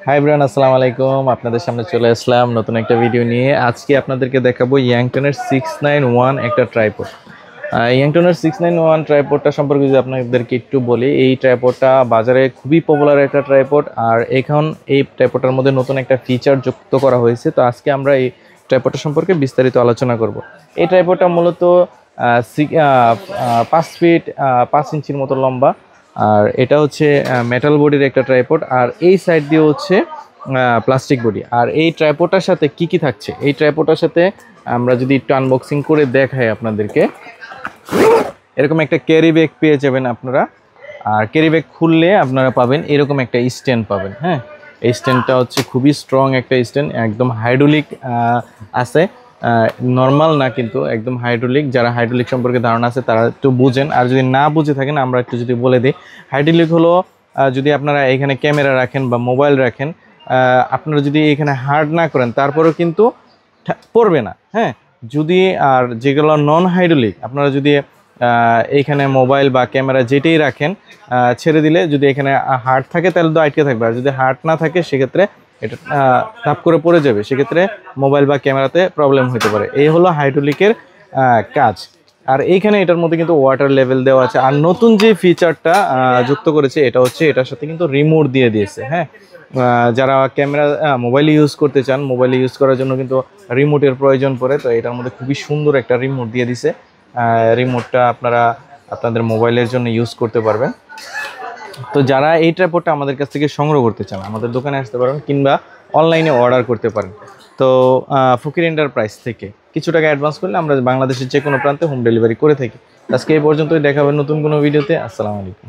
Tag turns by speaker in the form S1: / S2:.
S1: High bran, আসসালামু আলাইকুম। আপনাদের সামনে চলে আসলাম নতুন একটা ভিডিও নিয়ে। আজকে আপনাদেরকে দেখাবো ইয়াংটনের 691 একটা ট্রাইপড। ইয়াংটনের 691 ট্রাইপডটা সম্পর্কে যদি আপনাদেরকে একটু বলি, এই ট্রাইপডটা বাজারে খুবই পপুলার একটা ট্রাইপড। আর এখন এই ট্রাইপডটার মধ্যে নতুন একটা ফিচার যুক্ত করা হয়েছে। তো আজকে আমরা এই ট্রাইপডটা সম্পর্কে বিস্তারিত আলোচনা করব। এই ট্রাইপডটা মূলত 5 ফিট 5 ইঞ্চির মতো লম্বা। আর এটা হচ্ছে মেটাল বডির একটা ট্রাইপড, আর এই সাইড দিয়ে হচ্ছে প্লাস্টিক বডি। আর এই ট্রাইপডটার সাথে কি কি থাকছে, এই ট্রাইপডটার সাথে আমরা যদি একটু আনবক্সিং করে দেখাই আপনাদেরকে, এরকম একটা ক্যারি ব্যাগ পেয়ে যাবেন আপনারা। আর ক্যারি ব্যাগ খুললে আপনারা পাবেন এরকম একটা স্ট্যান্ড পাবেন। হ্যাঁ, এই স্ট্যান্ডটা হচ্ছে খুবই স্ট্রং একটা স্ট্যান্ড, একদম হাইড্রোলিক আছে, নর্মাল না কিন্তু একদম হাইড্রোলিক। যারা হাইড্রোলিক সম্পর্কে ধারণা আছে তারা একটু বুঝেন, আর যদি না বুঝে থাকেন আমরা একটু যদি বলে দিই। হাইড্রোলিক হলো যদি আপনারা এখানে ক্যামেরা রাখেন বা মোবাইল রাখেন, আপনারা যদি এখানে হার্ড না করেন তারপরেও কিন্তু পড়বে না। হ্যাঁ, যদি আর যেগুলো নন হাইড্রোলিক আপনারা যদি এইখানে মোবাইল বা ক্যামেরা যেটাই রাখেন, ছেড়ে দিলে যদি এখানে হার্ড থাকে তাহলে তো আটকে থাকবে, আর যদি হার্ড না থাকে সেক্ষেত্রে এটা টাপ করে পড়ে যাবে, সেক্ষেত্রে মোবাইল বা ক্যামেরাতে প্রবলেম হতে পারে। এই হলো হাইড্রোলিকের কাজ। আর এইখানে এটার মধ্যে কিন্তু ওয়াটার লেভেল দেওয়া আছে। আর নতুন যে ফিচারটা যুক্ত করেছে এটা হচ্ছে এটার সাথে কিন্তু রিমোট দিয়ে দিয়েছে। হ্যাঁ, যারা ক্যামেরা মোবাইলে ইউজ করতে চান, মোবাইলে ইউজ করার জন্য কিন্তু রিমোটের প্রয়োজন পড়ে, তো এটার মধ্যে খুবই সুন্দর একটা রিমোট দিয়ে দিছে। রিমোটটা আপনারা আপনাদের মোবাইলের জন্য ইউজ করতে পারবেন। তো যারা এই ট্রাইপডটা আমাদের কাছ থেকে সংগ্রহ করতে চান আমাদের দোকানে আসতে পারেন, কিংবা অনলাইনে অর্ডার করতে পারেন। তো ফকির এন্টারপ্রাইজ থেকে কিছু টাকা অ্যাডভান্স করলে আমরা বাংলাদেশের যে কোনো প্রান্তে হোম ডেলিভারি করে থাকি। আজকে এই পর্যন্তই, দেখাবেন নতুন কোনো ভিডিওতে। আসসালামু আলাইকুম।